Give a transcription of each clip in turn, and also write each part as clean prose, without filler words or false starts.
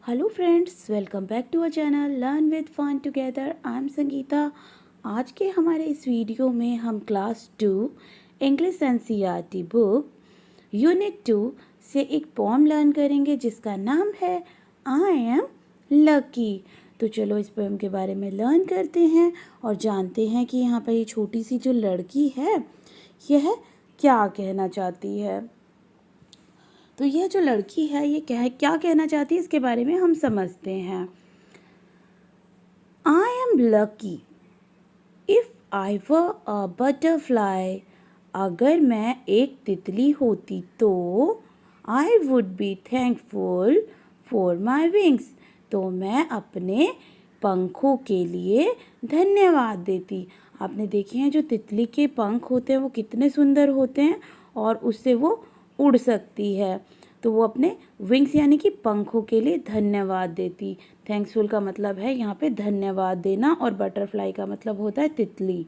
Hello friends, welcome back to our channel learn with fun together. I am Sangeeta. आज के हमारे इस video में हम class 2 English NCERT book unit 2 से एक पोम लर्न करेंगे जिसका नाम है आई एम लकी। तो चलो इस पोम के बारे में लर्न करते हैं और जानते हैं कि यहाँ पर ये छोटी सी जो लड़की है यह क्या कहना चाहती है। तो यह जो लड़की है ये क्या कहना चाहती है इसके बारे में हम समझते हैं। आई am lucky if I were a butterfly. अगर मैं एक तितली होती तो I would be thankful for my wings. तो मैं अपने पंखों के लिए धन्यवाद देती। आपने देखे हैं जो तितली के पंख होते हैं वो कितने सुंदर होते हैं और उससे वो उड़ सकती है। तो वो अपने विंग्स यानी कि पंखों के लिए धन्यवाद देती। थैंक्सफुल का मतलब है यहाँ पे धन्यवाद देना और बटरफ्लाई का मतलब होता है तितली।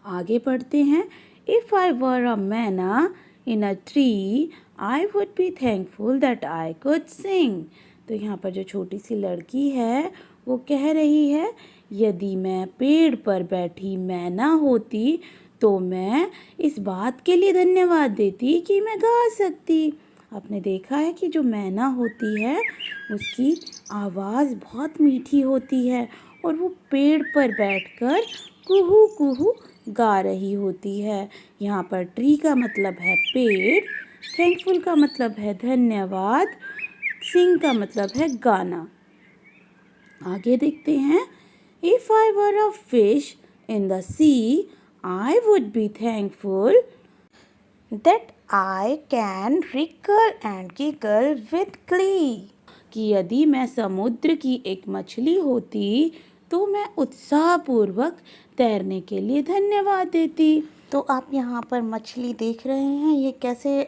आगे पढ़ते हैं। If I were a myna in a tree I would be thankful that I could sing. तो यहाँ पर जो छोटी सी लड़की है वो कह रही है यदि मैं पेड़ पर बैठी मैना होती तो मैं इस बात के लिए धन्यवाद देती कि मैं गा सकती। आपने देखा है कि जो मैना होती है उसकी आवाज़ बहुत मीठी होती है और वो पेड़ पर बैठकर कुहू कुहू गा रही होती है। यहाँ पर ट्री का मतलब है पेड़, थैंकफुल का मतलब है धन्यवाद, सिंग का मतलब है गाना। आगे देखते हैं। If I were a fish in the sea I would be thankful that I can wriggle and giggle with glee। कि यदि मैं समुद्र की एक मछली होती तो मैं उत्साहपूर्वक तैरने के लिए धन्यवाद देती। तो आप यहाँ पर मछली देख रहे हैं ये कैसे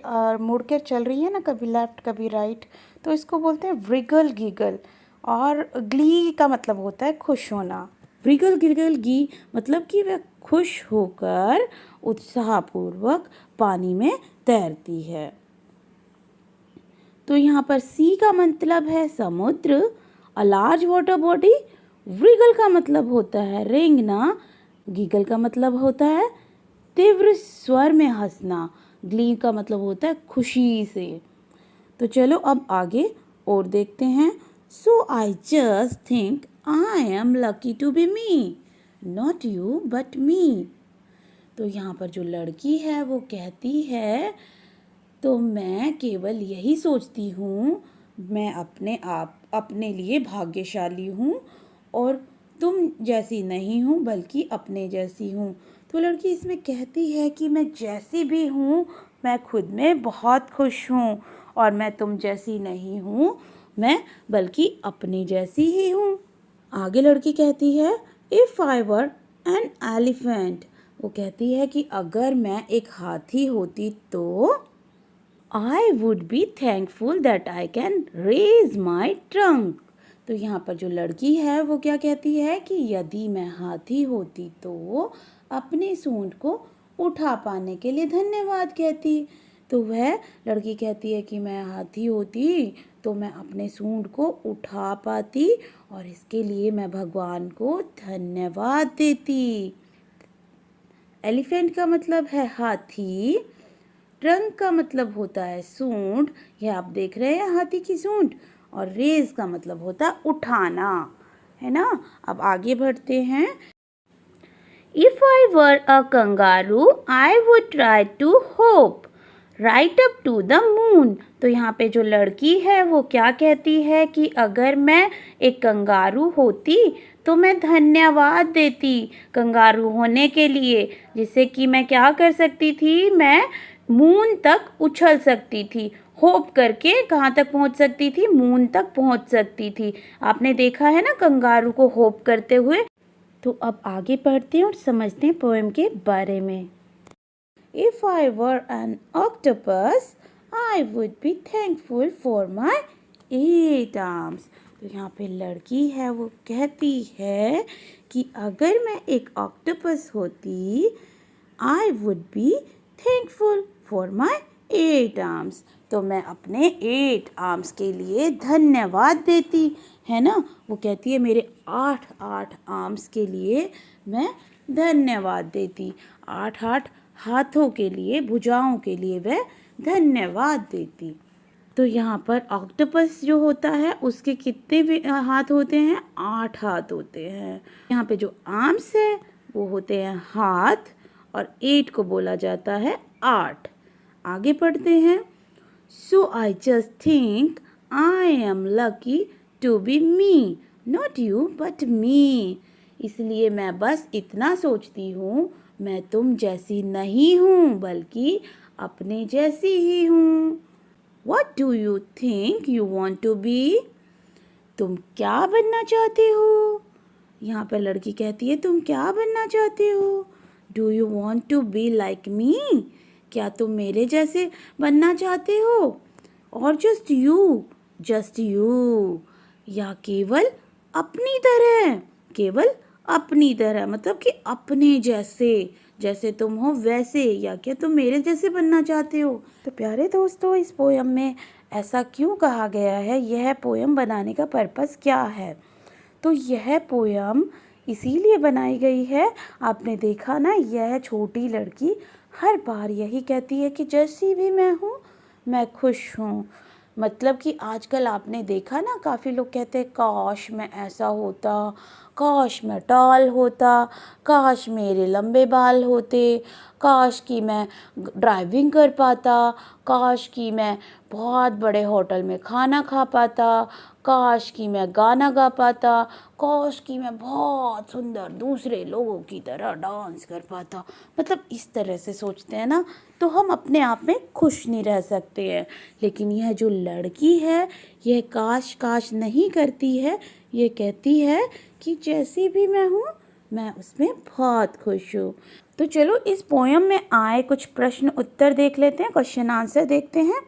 मुड़ कर चल रही है ना, कभी लेफ्ट कभी राइट। तो इसको बोलते हैं wriggle giggle। और ग्ली का मतलब होता है खुश होना। wriggle giggle गी मतलब कि वह खुश होकर उत्साहपूर्वक पानी में तैरती है। तो यहाँ पर सी का मतलब है समुद्र, a large water body. wriggle का मतलब होता है रेंगना, giggle का मतलब होता है तीव्र स्वर में हंसना, ग्ली का मतलब होता है खुशी से। तो चलो अब आगे और देखते हैं। So I just think I am lucky to be me, not you but me. तो यहाँ पर जो लड़की है वो कहती है तो मैं केवल यही सोचती हूँ मैं अपने लिए भाग्यशाली हूँ और तुम जैसी नहीं हूँ बल्कि अपने जैसी हूँ। तो लड़की इसमें कहती है कि मैं जैसी भी हूँ मैं खुद में बहुत खुश हूँ और मैं तुम जैसी नहीं हूँ, मैं बल्कि अपनी जैसी ही हूँ। आगे लड़की कहती है if I were an elephant. वो कहती है कि अगर मैं एक हाथी होती तो I would be thankful that I can raise my trunk. तो यहाँ पर जो लड़की है वो क्या कहती है कि यदि मैं हाथी होती तो अपने सूंड को उठा पाने के लिए धन्यवाद कहती। तो वह लड़की कहती है कि मैं हाथी होती तो मैं अपने सूंड को उठा पाती और इसके लिए मैं भगवान को धन्यवाद देती। एलिफेंट का मतलब है हाथी, ट्रंक का मतलब होता है सूंड, यह आप देख रहे हैं हाथी की सूंड, और रेज का मतलब होता है उठाना, है ना। अब आगे बढ़ते हैं। If I were a kangaroo I would try to hop right up to the moon. तो यहाँ पे जो लड़की है वो क्या कहती है कि अगर मैं एक कंगारू होती तो मैं धन्यवाद देती कंगारू होने के लिए, जिससे कि मैं क्या कर सकती थी, मैं मून तक उछल सकती थी। होप करके कहाँ तक पहुँच सकती थी, मून तक पहुँच सकती थी। आपने देखा है ना कंगारू को होप करते हुए। तो अब आगे पढ़ते हैं और समझते हैं पोएम के बारे में। If I were an octopus, I would be thankful for my 8 arms। तो यहाँ पे लड़की है वो कहती है कि अगर मैं एक ऑक्टोपस होती I would be thankful for my 8 arms। तो मैं अपने 8 आर्म्स के लिए धन्यवाद देती है ना। वो कहती है मेरे 8 आर्म्स के लिए मैं धन्यवाद देती, 8 हाथों के लिए, भुजाओं के लिए वह धन्यवाद देती। तो यहाँ पर ऑक्टोपस जो होता है उसके कितने हाथ होते हैं? 8 हाथ होते हैं। यहाँ पे जो आर्म्स है वो होते हैं हाथ, और 8 को बोला जाता है 8। आगे पढ़ते हैं। So I just think I am lucky to be me, not you but me. इसलिए मैं बस इतना सोचती हूँ, मैं तुम जैसी नहीं हूँ बल्कि अपने जैसी ही हूँ। What do you think you want to be? तुम क्या बनना चाहते हो? यहाँ पर लड़की कहती है तुम क्या बनना चाहते हो? Do you want to be like me? क्या तुम मेरे जैसे बनना चाहते हो? और जस्ट यू, या केवल अपनी तरह, केवल अपनी तरह मतलब कि अपने जैसे, जैसे तुम हो वैसे, या क्या तुम मेरे जैसे बनना चाहते हो? तो प्यारे दोस्तों, इस पोयम में ऐसा क्यों कहा गया है, यह पोयम बनाने का पर्पस क्या है? तो यह पोयम इसीलिए बनाई गई है, आपने देखा ना, यह छोटी लड़की हर बार यही कहती है कि जैसी भी मैं हूँ मैं खुश हूँ। मतलब कि आजकल आपने देखा ना, काफ़ी लोग कहते हैं काश मैं ऐसा होता, काश मैं टॉल होता, काश मेरे लंबे बाल होते, काश कि मैं ड्राइविंग कर पाता, काश कि मैं बहुत बड़े होटल में खाना खा पाता, काश कि मैं गाना गा पाता, काश कि मैं बहुत सुंदर दूसरे लोगों की तरह डांस कर पाता। मतलब इस तरह से सोचते हैं ना, तो हम अपने आप में खुश नहीं रह सकते हैं। लेकिन यह जो लड़की है यह काश काश नहीं करती है, ये कहती है कि जैसी भी मैं हूँ मैं उसमें बहुत खुश हूँ। तो चलो इस पोयम में आए कुछ प्रश्न उत्तर देख लेते हैं, क्वेश्चन आंसर देखते हैं।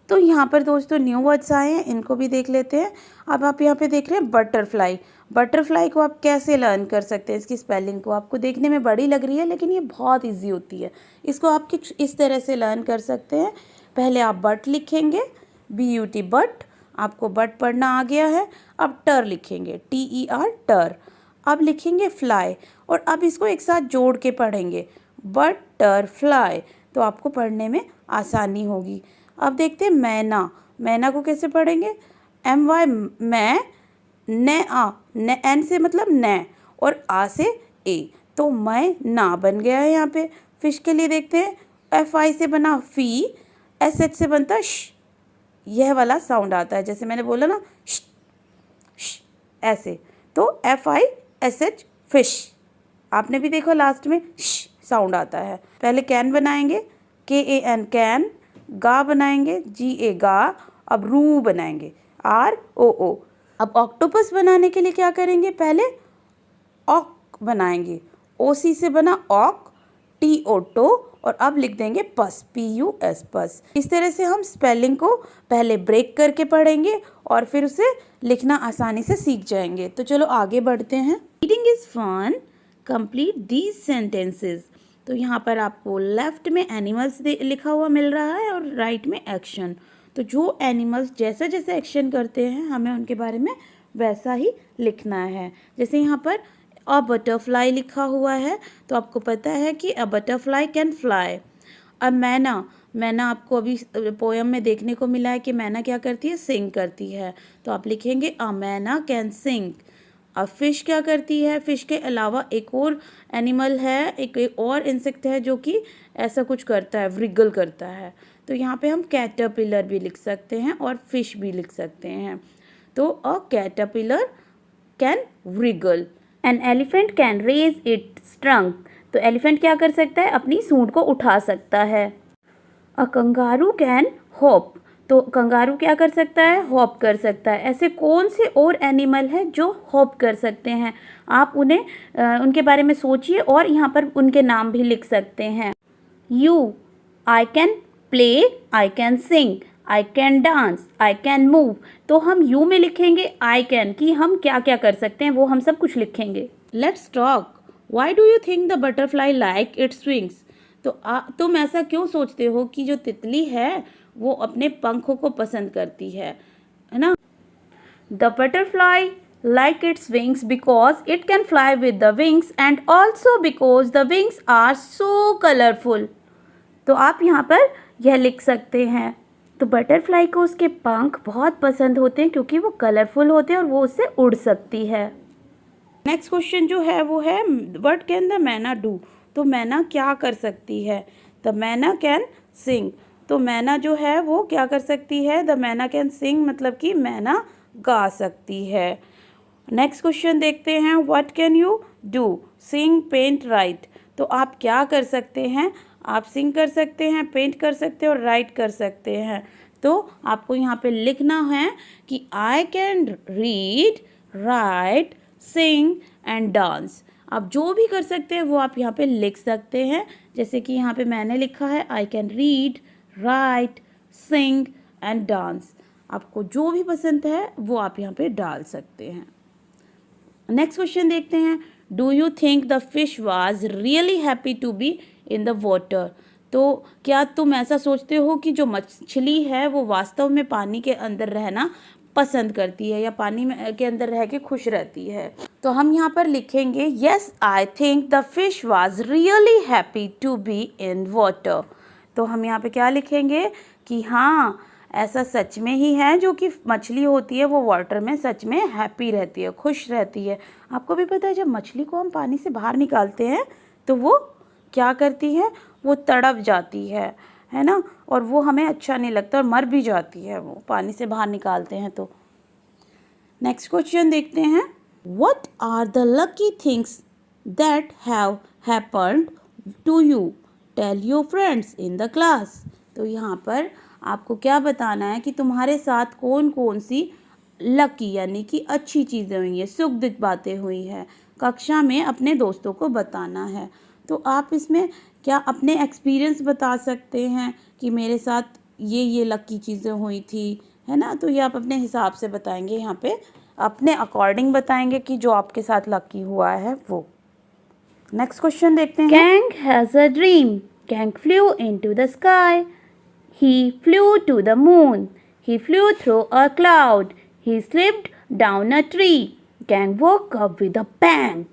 तो यहाँ पर दोस्तों न्यू वर्ड्स आए हैं, इनको भी देख लेते हैं। अब आप यहाँ पे देख रहे हैं बटरफ्लाई। बटरफ्लाई को आप कैसे लर्न कर सकते हैं? इसकी स्पेलिंग को आपको देखने में बड़ी लग रही है लेकिन ये बहुत इजी होती है। इसको आप इस तरह से लर्न कर सकते हैं। पहले आप बट लिखेंगे, BUT बट, आपको बट पढ़ना आ गया है। अब टर लिखेंगे, TER टर। अब लिखेंगे फ्लाई, और अब इसको एक साथ जोड़ के पढ़ेंगे, बटरफ्लाई, तो आपको पढ़ने में आसानी होगी। अब देखते हैं मैना। मैना को कैसे पढ़ेंगे? MY मैं, N से मतलब न, और आ से ए, तो मैं ना बन गया है यहाँ पे। फिश के लिए देखते हैं, FI से बना फी, SH से बनता श, यह वाला साउंड आता है, जैसे मैंने बोला ना श, ऐसे, तो FISH फिश। आपने भी देखो लास्ट में श साउंड आता है। पहले कैन बनाएंगे, KAN कैन, गा बनाएंगे, GA गा, अब रू बनाएंगे, ROO। अब ऑक्टोपस बनाने के लिए क्या करेंगे? पहले ऑक बनाएंगे, OC से बना ऑक, TO टो, और अब लिख देंगे पस, PUS पस। इस तरह से हम स्पेलिंग को पहले ब्रेक करके पढ़ेंगे और फिर उसे लिखना आसानी से सीख जाएंगे। तो चलो आगे बढ़ते हैं। Reading is fun, complete these sentences. तो यहाँ पर आपको लेफ्ट में एनिमल्स लिखा हुआ मिल रहा है और राइट में एक्शन। तो जो एनिमल्स जैसा जैसा एक्शन करते हैं हमें उनके बारे में वैसा ही लिखना है। जैसे यहाँ पर अ बटरफ्लाई लिखा हुआ है, तो आपको पता है कि अ बटरफ्लाई कैन फ्लाई। अब मैना, मैना आपको अभी पोयम में देखने को मिला है कि मैना क्या करती है? सिंग करती है, तो आप लिखेंगे अ मैना कैन सिंग। अब फिश क्या करती है? फिश के अलावा एक और एनिमल है, एक और इंसेक्ट है जो कि ऐसा कुछ करता है, व्रिगल करता है। तो यहाँ पे हम कैटरपिलर भी लिख सकते हैं और फिश भी लिख सकते हैं। तो a caterpillar can wriggle. An elephant can raise its trunk. तो एलिफेंट क्या कर सकता है? अपनी सूंड को उठा सकता है। अ कंगारू कैन हॉप। तो कंगारू क्या कर सकता है? हॉप कर सकता है। ऐसे कौन से और एनिमल हैं जो हॉप कर सकते हैं? आप उनके बारे में सोचिए और यहाँ पर उनके नाम भी लिख सकते हैं। You, I can play, I can sing, I can dance, I can move. तो हम यू में लिखेंगे आई कैन, कि हम क्या क्या कर सकते हैं वो हम सब कुछ लिखेंगे। Let's talk, why do you think the butterfly like its wings. तो तुम ऐसा क्यों सोचते हो कि जो तितली है वो अपने पंखों को पसंद करती है ना। The butterfly like its wings because it can fly with the wings and also because the wings are so colorful. तो आप यहाँ पर यह लिख सकते हैं, तो बटरफ्लाई को उसके पंख बहुत पसंद होते हैं क्योंकि वो कलरफुल होते हैं और वो उससे उड़ सकती है। नेक्स्ट क्वेश्चन जो है वो है व्हाट कैन द मैना डू। तो मैना क्या कर सकती है? द मैना कैन सिंग। तो मैना जो है वो क्या कर सकती है? द मैना कैन सिंग मतलब कि मैना गा सकती है। नेक्स्ट क्वेश्चन देखते हैं, what can you do? Sing, paint, write. तो आप क्या कर सकते हैं? आप सिंग कर सकते हैं, पेंट कर सकते हैं और राइट कर सकते हैं। तो आपको यहाँ पे लिखना है कि I can read, right, sing and dance. आप जो भी कर सकते हैं वो आप यहाँ पे लिख सकते हैं। जैसे कि यहाँ पे मैंने लिखा है I can read, right, sing and dance. आपको जो भी पसंद है वो आप यहाँ पे डाल सकते हैं। नेक्स्ट क्वेश्चन देखते हैं, do you think the fish was really happy to be in the water. तो क्या तुम ऐसा सोचते हो कि जो मछली है वो वास्तव में पानी के अंदर रहना पसंद करती है या पानी में के अंदर रह के खुश रहती है? तो हम यहाँ पर लिखेंगे yes I think the fish was really happy to be in water. तो हम यहाँ पे क्या लिखेंगे कि हाँ, ऐसा सच में ही है, जो कि मछली होती है वो वाटर में सच में हैप्पी रहती है, खुश रहती है। आपको भी पता है जब मछली को हम पानी से बाहर निकालते हैं तो वो क्या करती है? वो तड़प जाती है ना, और वो हमें अच्छा नहीं लगता और मर भी जाती है वो पानी से बाहर निकालते हैं तो। नेक्स्ट क्वेश्चन देखते हैं, what are the lucky things that have happened to you, tell your friends in the class. तो यहाँ पर आपको क्या बताना है कि तुम्हारे साथ कौन कौन सी लकी यानी कि अच्छी चीज़ें हुई हैं, सुख दुख बातें हुई हैं, कक्षा में अपने दोस्तों को बताना है। तो आप इसमें क्या अपने एक्सपीरियंस बता सकते हैं कि मेरे साथ ये लकी चीज़ें हुई थी, है ना। तो ये आप अपने हिसाब से बताएंगे, यहाँ पे अपने अकॉर्डिंग बताएंगे कि जो आपके साथ लकी हुआ है वो। नेक्स्ट क्वेश्चन देखते हैं, Kang has a dream, Kang flu into the sky, he flew to the moon, he flew through a cloud, he slipped down a tree, Kang woke up with a bang।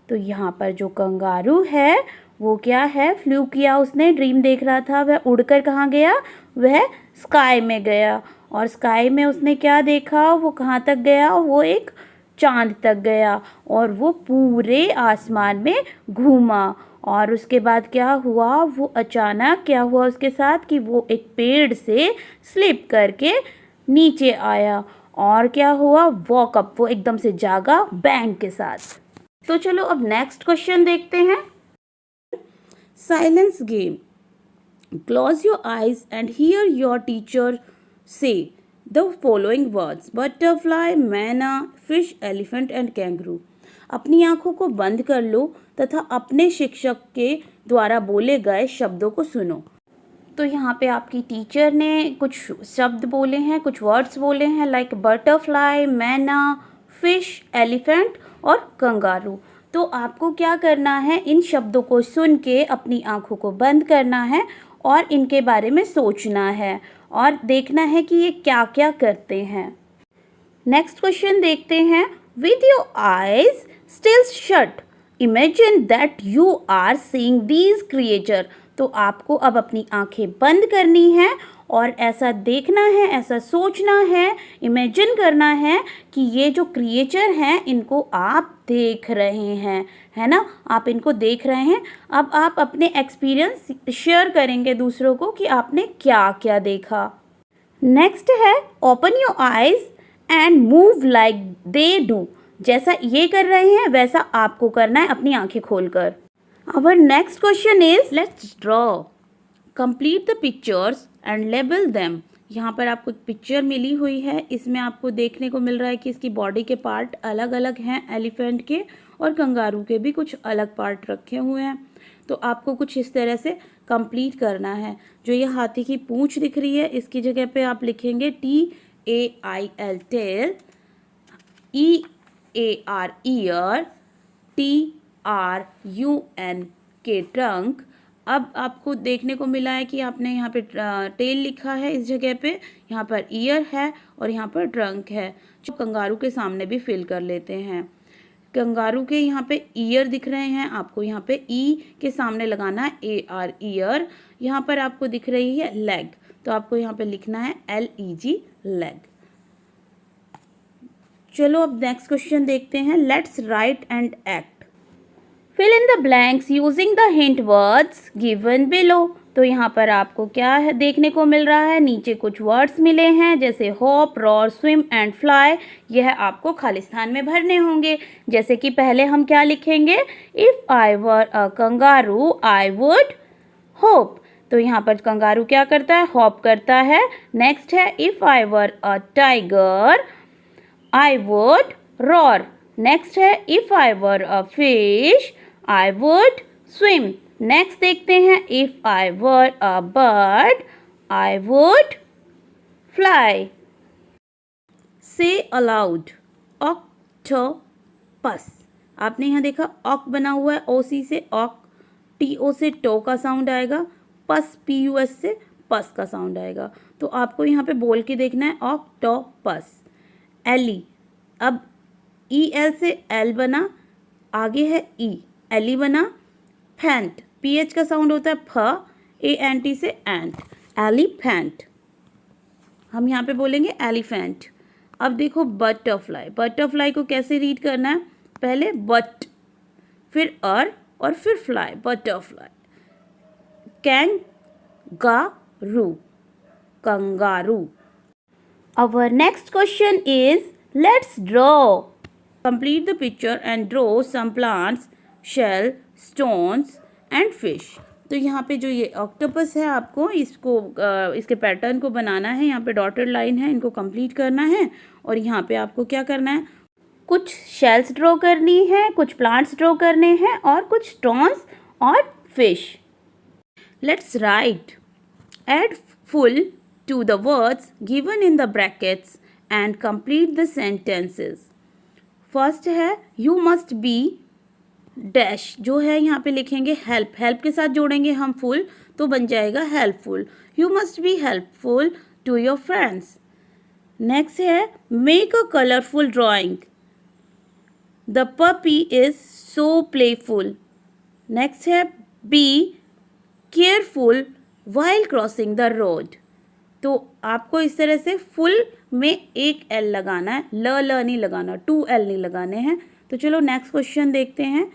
तो यहाँ पर जो kangaroo है वो क्या है, flu किया उसने, ड्रीम देख रहा था, वह उड़कर कहाँ गया, वह स्काई में गया। और स्काई में उसने क्या देखा, वो कहाँ तक गया, वो एक चांद तक गया और वो पूरे आसमान में घूमा। और उसके बाद क्या हुआ, वो अचानक क्या हुआ उसके साथ कि वो एक पेड़ से स्लिप करके नीचे आया और क्या हुआ, वॉकअप, वो एकदम से जागा बैंग के साथ। तो चलो अब नेक्स्ट क्वेश्चन देखते हैं, silence game. Close your eyes and here your teacher से द फॉलोइंग वर्ड्स, बटरफ्लाई, मैना, फिश, एलिफेंट एंड कैंगरू। अपनी आंखों को बंद कर लो तथा अपने शिक्षक के द्वारा बोले गए शब्दों को सुनो। तो यहाँ पे आपकी टीचर ने कुछ शब्द बोले हैं, कुछ वर्ड्स बोले हैं, लाइक बटरफ्लाई, मैना, फिश, एलिफेंट और कंगारू। तो आपको क्या करना है, इन शब्दों को सुन के अपनी आंखों को बंद करना है और इनके बारे में सोचना है और देखना है कि ये क्या क्या करते हैं। नेक्स्ट क्वेश्चन देखते हैं, with your eyes still shut imagine that you are seeing these creature. तो आपको अब अपनी आंखें बंद करनी है और ऐसा देखना है, ऐसा सोचना है, इमेजिन करना है कि ये जो क्रिएचर हैं इनको आप देख रहे हैं, है ना, आप इनको देख रहे हैं। अब आप अपने एक्सपीरियंस शेयर करेंगे दूसरों को कि आपने क्या क्या देखा। नेक्स्ट है, open your eyes and move like they do. जैसा ये कर रहे हैं वैसा आपको करना है अपनी आंखें खोलकर। Our next question is, let's draw. Complete the pictures and label them. यहाँ पर आपको एक पिक्चर मिली हुई है, इसमें आपको देखने को मिल रहा है कि इसकी बॉडी के पार्ट अलग अलग हैं, एलिफेंट के और कंगारू के भी कुछ अलग पार्ट रखे हुए हैं। तो आपको कुछ इस तरह से कंप्लीट करना है। जो ये हाथी की पूंछ दिख रही है इसकी जगह पे आप लिखेंगे TAIL tail, EAR ear, TRUNK के ट्रंक, अब आपको देखने को मिला है कि आपने यहाँ पे टेल लिखा है इस जगह पे, यहाँ पर ईयर है और यहाँ पर ट्रंक है, जो कंगारू के सामने भी फिल कर लेते हैं। कंगारू के यहाँ पे ईयर दिख रहे हैं, आपको यहाँ पे ई के सामने लगाना है AR ईयर। यहाँ पर आपको दिख रही है लेग, तो आपको यहाँ पे लिखना है LEG लेग। चलो अब नेक्स्ट क्वेश्चन देखते हैं। Let's write and act. Fill in the blanks using the hint words given below. तो यहाँ पर आपको क्या है देखने को मिल रहा है, नीचे कुछ वर्ड्स मिले हैं जैसे hop, roar, swim and fly. यह आपको खाली स्थान में भरने होंगे। जैसे कि पहले हम क्या लिखेंगे, if I were a kangaroo I would hope. तो यहाँ पर कंगारू क्या करता है, हॉप करता है। नेक्स्ट है if I were a tiger I would roar. Next है if I were a fish I would swim. Next देखते हैं if I were a bird I would fly. Say aloud octopus. आपने यहाँ देखा ऑक बना हुआ है, OC से ऑक, TO से टो का साउंड आएगा, पस PUS से पस का साउंड आएगा। तो आपको यहाँ पे बोल के देखना है ऑक्टोपस। एली, अब EL से L बना, आगे है E, एली बना। फैंट, PH का साउंड होता है फ, ANT से एंट, एलिफेंट। हम यहाँ पे बोलेंगे एलिफेंट। अब देखो बटरफ्लाई। बटरफ्लाई को कैसे रीड करना है, पहले बट, फिर और फिर fly, butterfly. Kangaroo, kangaroo. Our next question is let's draw. Complete the picture and draw some plants, shell, stones and fish. तो यहाँ पे जो ये ऑक्टोपस है आपको इसको इसके पैटर्न को बनाना है। यहाँ पे डॉटेड लाइन है, इनको कंप्लीट करना है। और यहाँ पे आपको क्या करना है, कुछ शेल्स ड्रॉ करनी है, कुछ प्लांट्स ड्रॉ करने हैं और कुछ स्टोन्स और fish. Let's write. Add full to the words given in the brackets and complete the sentences. First है you must be डैश, जो है यहाँ पे लिखेंगे हेल्प, हेल्प के साथ जोड़ेंगे हम फुल तो बन जाएगा helpful. You must be helpful to your friends. Next है make a colourful drawing, the puppy is so playful. Next है be careful while crossing the road. तो आपको इस तरह से फुल में एक L लगाना है, ल नहीं लगाना, 2 L नहीं लगाने हैं। तो चलो नेक्स्ट क्वेश्चन देखते हैं।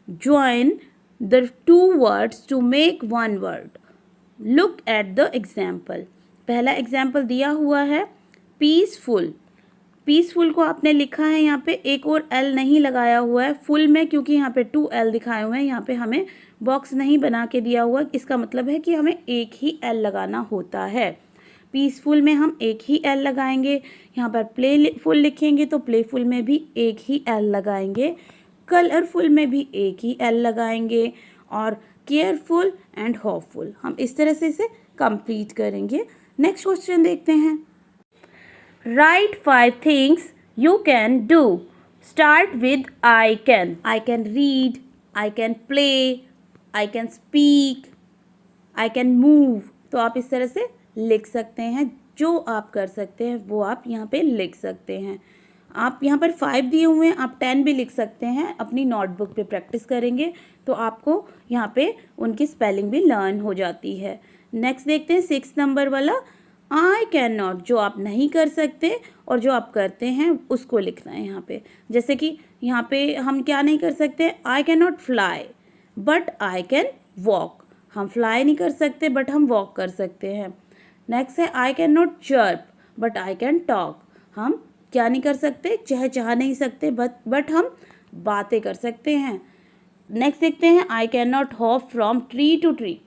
Join the 2 words to make 1 word, look at the example. पहला एग्जाम्पल दिया हुआ है पीसफुल। पीसफुल को आपने लिखा है यहाँ पे, एक और L नहीं लगाया हुआ है फुल में, क्योंकि यहाँ पे 2 L दिखाए हुए हैं। यहाँ पे हमें बॉक्स नहीं बना के दिया हुआ, इसका मतलब है कि हमें एक ही L लगाना होता है। पीसफुल में हम एक ही L लगाएंगे। यहाँ पर प्लेफुल लिखेंगे तो प्लेफुल में भी एक ही L लगाएंगे। कलरफुल में भी एक ही L लगाएंगे। और केयरफुल एंड होपफुल, हम इस तरह से इसे कंप्लीट करेंगे। नेक्स्ट क्वेश्चन देखते हैं। Write 5 things you can do. Start with I can. I can read, I can play, I can speak, I can move. तो आप इस तरह से लिख सकते हैं, जो आप कर सकते हैं वो आप यहाँ पे लिख सकते हैं। आप यहाँ पर 5 दिए हुए हैं, आप 10 भी लिख सकते हैं। अपनी नोटबुक पे प्रैक्टिस करेंगे तो आपको यहाँ पे उनकी स्पेलिंग भी लर्न हो जाती है। नेक्स्ट देखते हैं 6 नंबर वाला, आई कैन नॉट, जो आप नहीं कर सकते और जो आप करते हैं उसको लिखना है यहाँ पे। जैसे कि यहाँ पे हम क्या नहीं कर सकते, आई can not fly but I can walk. हम फ्लाई नहीं कर सकते बट हम वॉक कर सकते हैं। नेक्स्ट है आई can not chirp but I can talk. हम क्या नहीं कर सकते, चहचहा नहीं सकते बट हम बातें कर सकते हैं। नेक्स्ट देखते हैं I can not hop from tree to tree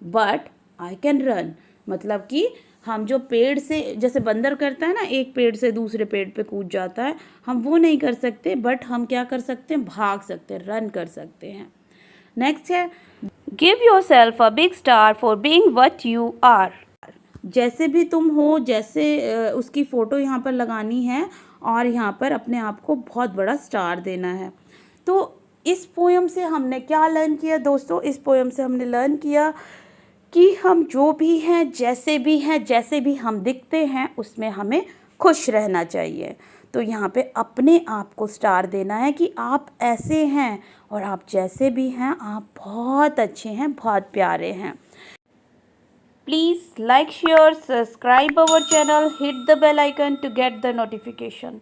but I can run. मतलब कि हम जो पेड़ से, जैसे बंदर करता है ना, एक पेड़ से दूसरे पेड़ पे कूद जाता है, हम वो नहीं कर सकते बट हम क्या कर सकते हैं, भाग सकते हैं, रन कर सकते हैं। नेक्स्ट है give yourself a big star for being what you are. जैसे भी तुम हो, जैसे उसकी फ़ोटो यहाँ पर लगानी है और यहाँ पर अपने आप को बहुत बड़ा स्टार देना है। तो इस पोएम से हमने क्या लर्न किया दोस्तों? इस पोएम से हमने लर्न किया कि हम जो भी हैं, जैसे भी हम दिखते हैं, उसमें हमें खुश रहना चाहिए। तो यहाँ पे अपने आप को स्टार देना है कि आप ऐसे हैं और आप जैसे भी हैं, आप बहुत अच्छे हैं, बहुत प्यारे हैं। Please like, share, subscribe our channel, hit the bell icon to get the notification.